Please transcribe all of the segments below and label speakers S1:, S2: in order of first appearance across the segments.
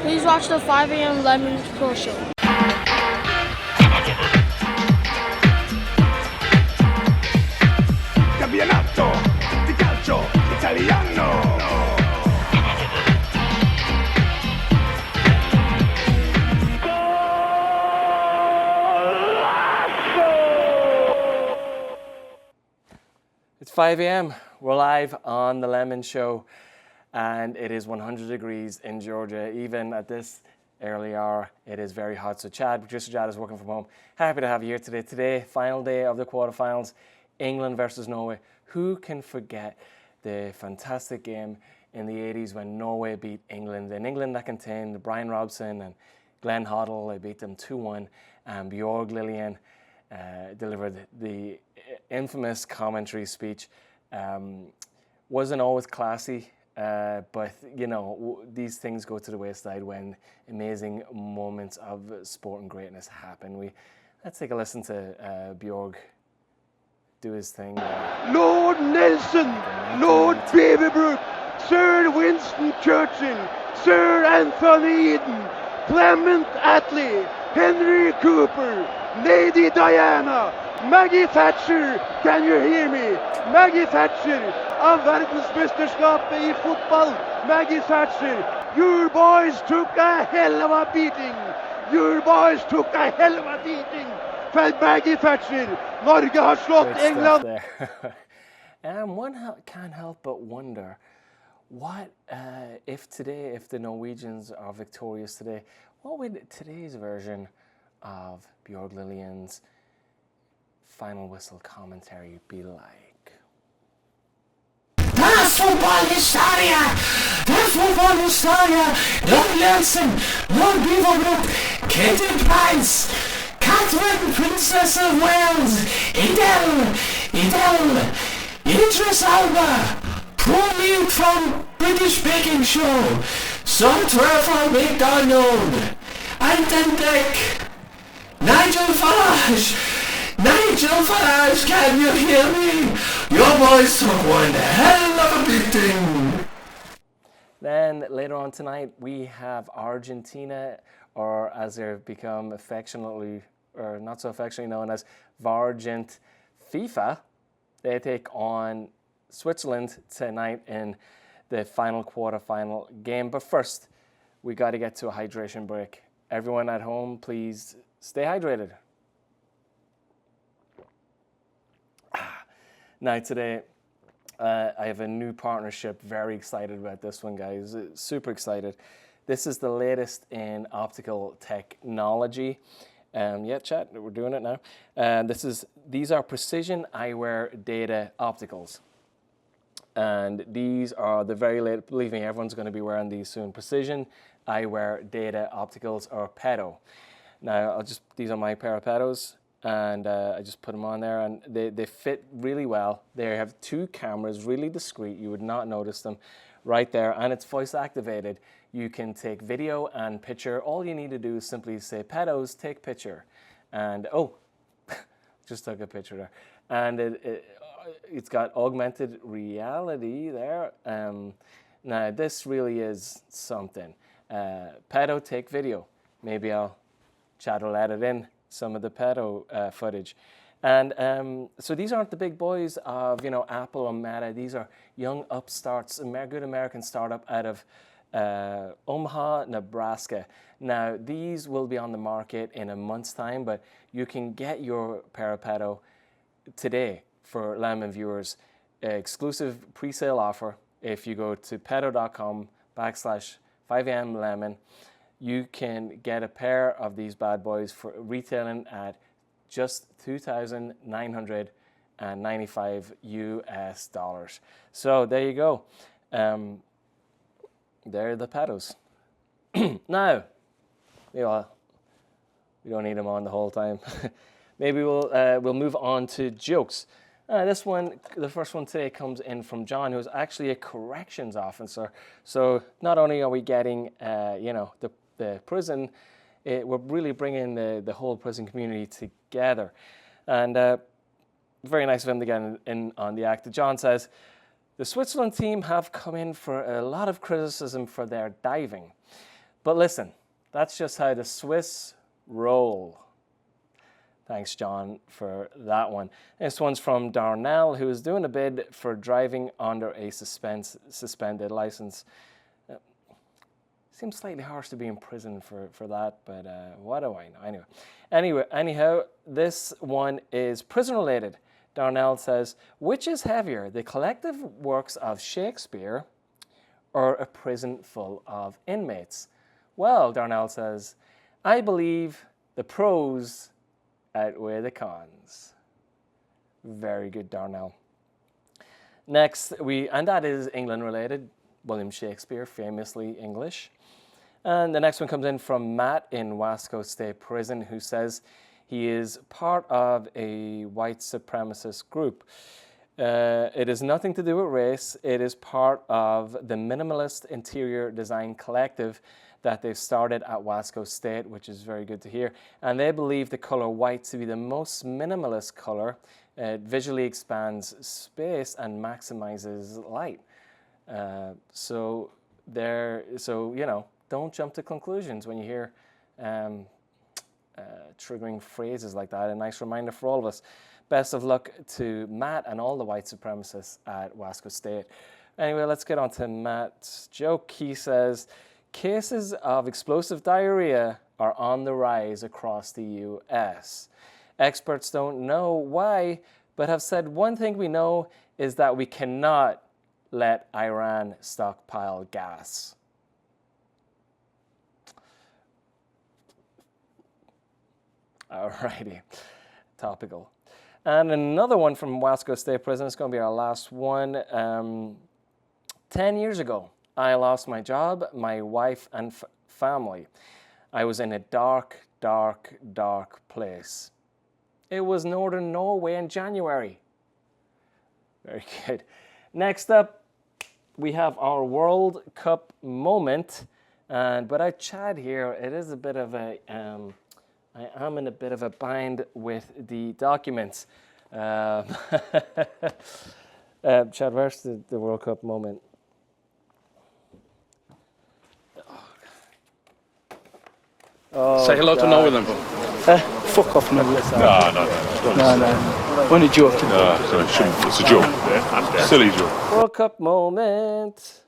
S1: Please watch the 5 a.m. Lemon Pro Show.
S2: Campionato di calcio italiano.
S3: It's 5 a.m. We're live on the Lemon Show, and it is 100 degrees in Georgia. Even at this early hour, it is very hot. So producer Chad is working from home. Happy to have you here today. Today, final day of the quarterfinals, England versus Norway. Who can forget the fantastic game in the 80s when Norway beat England? An England that contained Brian Robson and Glenn Hoddle. They beat them 2-1, and Bjorg Lillian delivered the infamous commentary speech. Wasn't always classy, but you know, these things go to the wayside when amazing moments of sport and greatness happen. Let's take a listen to Bjorg do his thing.
S4: Lord Nelson, Lord Beaverbrook, Sir Winston Churchill, Sir Anthony Eden, Clement Attlee, Henry Cooper, Lady Diana, Maggie Thatcher, can you hear me? Maggie Thatcher av verdensmesterskapet I fotball. Maggie Thatcher, your boys took a hell of a beating. Your boys took a hell of a beating. For Maggie Thatcher, Norge har slått England.
S3: One can't help but wonder, what if the Norwegians are victorious today, what would today's version of Bjorg Lillian's final whistle commentary be like?
S5: Das fotballhistoria! Lord Nelson, Lord Beaverbrook, Katie Price, Catherine, Princess of Wales, Idel, Idris Alba, Pro League from British Baking Show, Some Trevor McDonald, Anton Dick, Nigel Farage, can you hear me? Your boys took one hell of a beating.
S3: Then later on tonight, we have Argentina, or as they've become affectionately, or not so affectionately known as Vargent FIFA. They take on Switzerland tonight in the final quarterfinal game. But first, we got to get to a hydration break. Everyone at home, please stay hydrated. Now today, I have a new partnership. Very excited about this one, guys. Super excited. This is the latest in optical technology. Yeah, chat, we're doing it now. These are precision eyewear data opticals. And these are the very latest, believe me, everyone's going to be wearing these soon. Precision eyewear data opticals, or PEDO. Now, these are my pair of PEDOs. And I just put them on there, and they fit really well. They have two cameras, really discreet. You would not notice them right there, and it's voice activated. You can take video and picture. All you need to do is simply say, "Pedos, take picture," and just took a picture there. And it's got augmented reality there. Now this really is something. Pedo, take video. Maybe Chad will edit in some of the pedo footage. And so these aren't the big boys of, Apple or Meta. These are young upstarts, a good American startup out of Omaha, Nebraska. Now, these will be on the market in a month's time, but you can get your pair of pedo today for Lemon viewers. Exclusive pre-sale offer. If you go to pedo.com/5amlemon, you can get a pair of these bad boys for retailing at just $2,995 US. So there you go. They're the pedos. Now, we don't need them on the whole time. Maybe we'll move on to jokes. This one, the first one today, comes in from John, who's actually a corrections officer. So not only are we getting, the prison, we're really bringing the whole prison community together. And very nice of him to get in on the act. John says, the Switzerland team have come in for a lot of criticism for their diving. But listen, that's just how the Swiss roll. Thanks, John, for that one. This one's from Darnell, who is doing a bid for driving under a suspended license. Seems slightly harsh to be in prison for that, but what do I know? Anyhow, this one is prison-related. Darnell says, which is heavier, the collective works of Shakespeare or a prison full of inmates? Well, Darnell says, I believe the pros outweigh the cons. Very good, Darnell. Next, and that is England-related. William Shakespeare, famously English. And the next one comes in from Matt in Wasco State Prison, who says he is part of a white supremacist group. It has nothing to do with race. It is part of the minimalist interior design collective that they've started at Wasco State, which is very good to hear. And they believe the color white to be the most minimalist color. It visually expands space and maximizes light. So you know, don't jump to conclusions when you hear triggering phrases like that. A nice reminder for all of us. Best of luck to Matt and all the white supremacists at Wasco State. Anyway, let's get on to Matt's joke. He says, cases of explosive diarrhea are on the rise across the U.S. Experts don't know why, but have said one thing we know is that we cannot let Iran stockpile gas. Alrighty, topical. And another one from Wasco State Prison. It's going to be our last one. 10 years ago, I lost my job, my wife, and family. I was in a dark, dark, dark place. It was northern Norway in January. Very good. Next up, we have our World Cup moment. But I chat here, it is a bit of a... I am in a bit of a bind with the documents. Chad, where's the World Cup moment? Oh,
S6: say hello
S3: God.
S6: to Norway then. Fuck off, man. No. Only joking.
S2: No, it's a joke. Yeah? Silly joke.
S3: World Cup moment.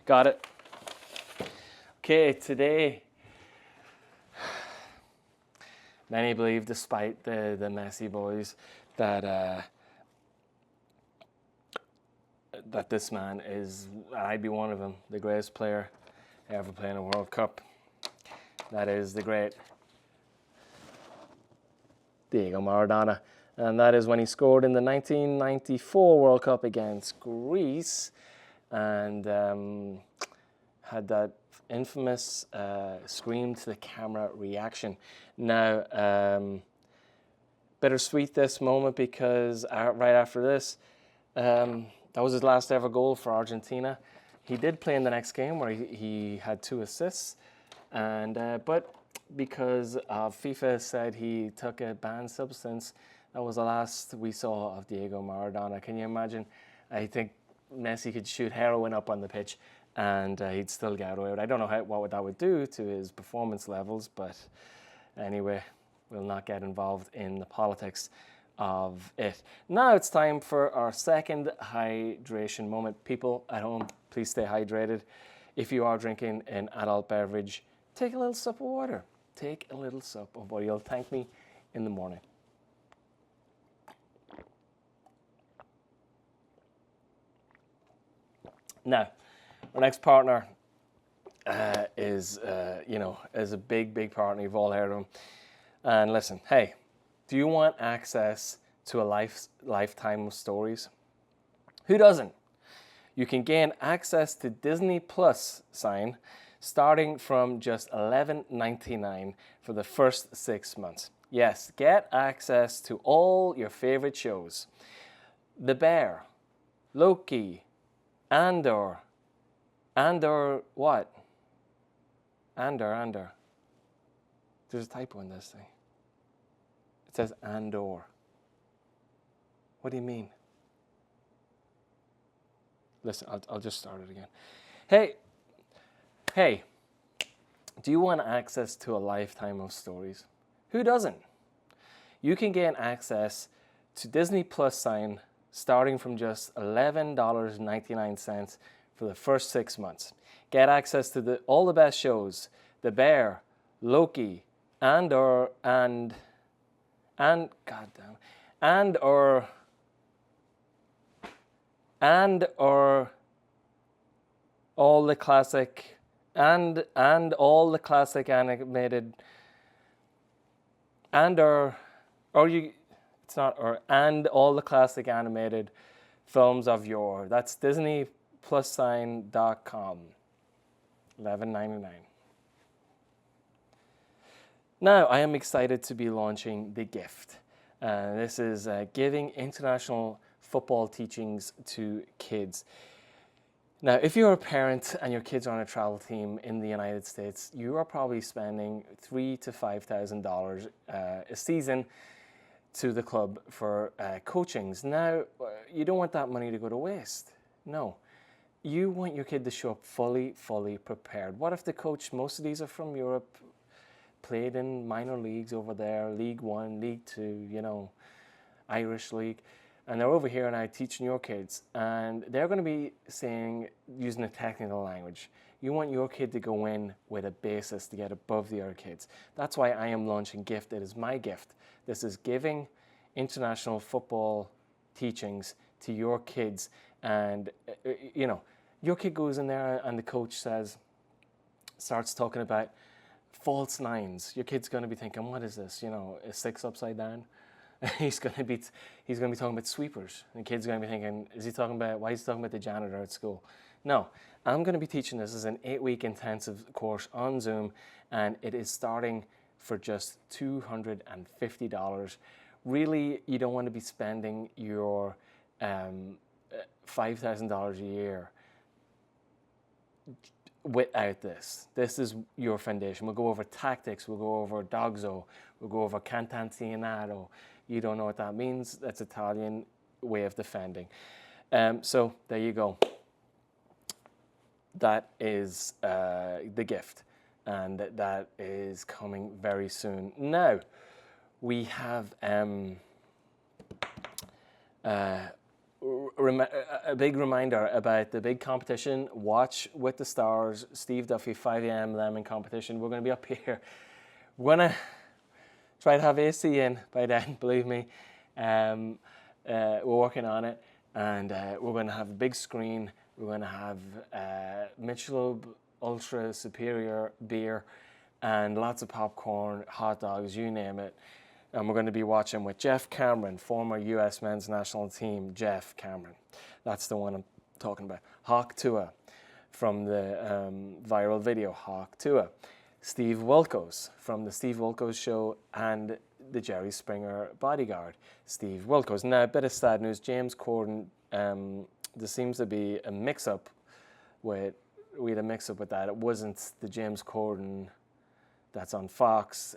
S3: Got it. Okay, today, many believe, despite the Messi boys, that this man is, I'd be one of them, the greatest player ever playing a World Cup. That is the great Diego Maradona. And that is when he scored in the 1994 World Cup against Greece. And had that infamous scream to the camera reaction. Now, bittersweet this moment because right after this, that was his last ever goal for Argentina. He did play in the next game where he had 2 assists, and but because FIFA said he took a banned substance, that was the last we saw of Diego Maradona. Can you imagine? I think Messi could shoot heroin up on the pitch and he'd still get away with it. I don't know what that would do to his performance levels, but anyway, we'll not get involved in the politics of it. Now it's time for our second hydration moment. People at home, please stay hydrated. If you are drinking an adult beverage, take a little sip of water. Take a little sip of water. You'll thank me in the morning. Now, our next partner is a big partner. You've all heard of him. And listen, hey, do you want access to a lifetime of stories? Who doesn't? You can gain access to Disney Plus starting from just $11.99 for the first 6 months. Yes, get access to all your favorite shows. The Bear, Loki, Andor what? Andor. There's a typo in this thing. It says Andor. What do you mean? Listen, I'll just start it again. Hey, do you want access to a lifetime of stories? Who doesn't? You can gain access to Disney Plus sign starting from just $11.99 for the first 6 months. Get access to all the best shows, The Bear, Loki, and or all the classic and all the classic animated and all the classic animated films of yore. That's DisneyPlusSign.com. $11.99. Now, I am excited to be launching The Gift. This is giving international football teachings to kids. Now, if you're a parent and your kids are on a travel team in the United States, you are probably spending $3,000 to $5,000 a season to the club for coachings. Now, you don't want that money to go to waste. No. You want your kid to show up fully prepared. What if the coach, most of these are from Europe, played in minor leagues over there, League One, League Two, Irish League, and they're over here now teaching your kids, and they're going to be using a technical language. You want your kid to go in with a basis to get above the other kids. That's why I am launching Gift. It is my gift. This is giving international football teachings to your kids, and your kid goes in there and the coach starts talking about false nines. Your kid's going to be thinking, what is this? A 6 upside down? He's going to be talking about sweepers. And the kid's going to be thinking, why is he talking about the janitor at school? No, I'm going to be teaching this as an 8-week intensive course on Zoom, and it is starting for just $250. Really, you don't want to be spending your $5,000 a year without this. This is your foundation. We'll go over tactics, we'll go over dogzo, we'll go over cantanzinato. You don't know what that means. That's Italian way of defending. So there you go. That is The Gift, and that is coming very soon. Now, we have a big reminder about the big competition, Watch with the Stars, Steve Duffy 5 a.m. Lemon competition. We're going to be up here. We're going to try to have AC in by then, believe me. We're working on it, and we're going to have a big screen. We're going to have Michelob Ultra Superior beer and lots of popcorn, hot dogs, you name it. And we're going to be watching with Jeff Cameron, former U.S. men's national team, Jeff Cameron. That's the one I'm talking about. Hawk Tua from the viral video, Hawk Tua. Steve Wilkos from the Steve Wilkos Show and the Jerry Springer Bodyguard, Steve Wilkos. Now, a bit of sad news. James Corden, there seems to be a mix-up with that. It wasn't the James Corden that's on Fox.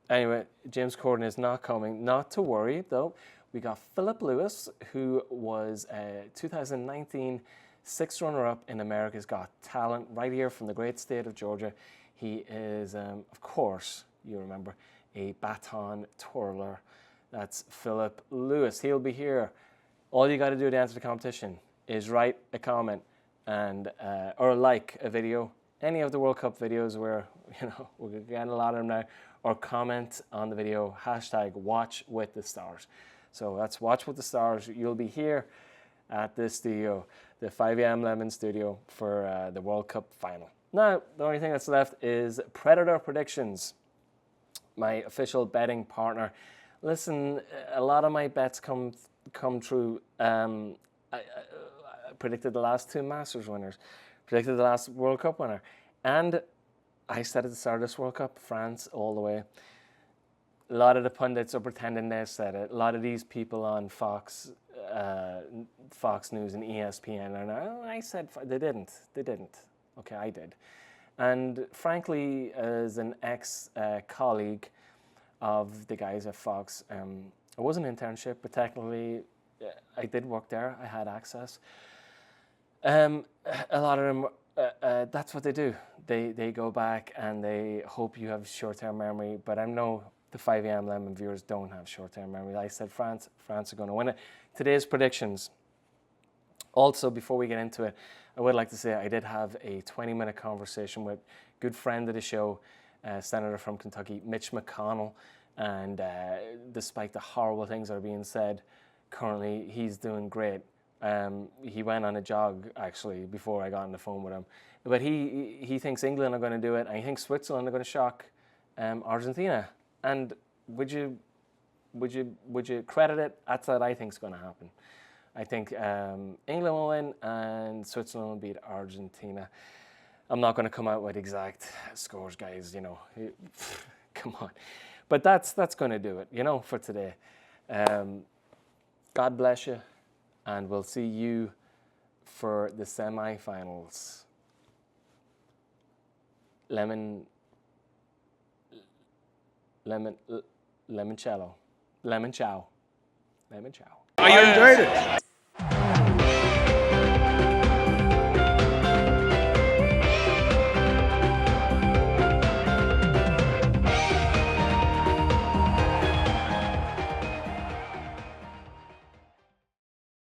S3: Anyway, James Corden is not coming. Not to worry, though. We got Philip Lewis, who was a 2019 6th runner-up in America's Got Talent, right here from the great state of Georgia. He is, of course, you remember, a baton twirler. That's Philip Lewis. He'll be here. All you got to do to enter the competition is write a comment and or like a video. Any of the World Cup videos where, we're getting a lot of them now, or comment on the video, #WatchWithTheStars. So that's Watch with the Stars. You'll be here at this studio, the 5 a.m. Lemon studio, for the World Cup final. Now, the only thing that's left is Predator Predictions, my official betting partner. Listen, a lot of my bets come true. I predicted the last 2 Masters winners, predicted the last World Cup winner, and I said at the start of this World Cup, France all the way. A lot of the pundits are pretending they said it. A lot of these people on Fox News and ESPN are now, I said, they didn't. Okay, I did. And frankly, as an ex-colleague of the guys at Fox, it was an internship, but technically I did work there. I had access. A lot of them, that's what they do. They go back and they hope you have short-term memory, but I know the 5 a.m. Lemon viewers don't have short-term memory. I said France are going to win it. Today's predictions. Also, before we get into it, I would like to say I did have a 20-minute conversation with a good friend of the show, Senator from Kentucky, Mitch McConnell, and despite the horrible things that are being said, currently he's doing great. He went on a jog, actually, before I got on the phone with him. But he thinks England are going to do it, and he thinks Switzerland are going to shock Argentina. And would you credit it? That's what I think is going to happen. I think England will win, and Switzerland will beat Argentina. I'm not going to come out with exact scores, guys, you know. Come on. But that's going to do it, you know, for today. God bless you. And we'll see you for the semi-finals. Limoncello. Lemon chow.
S2: I enjoyed it.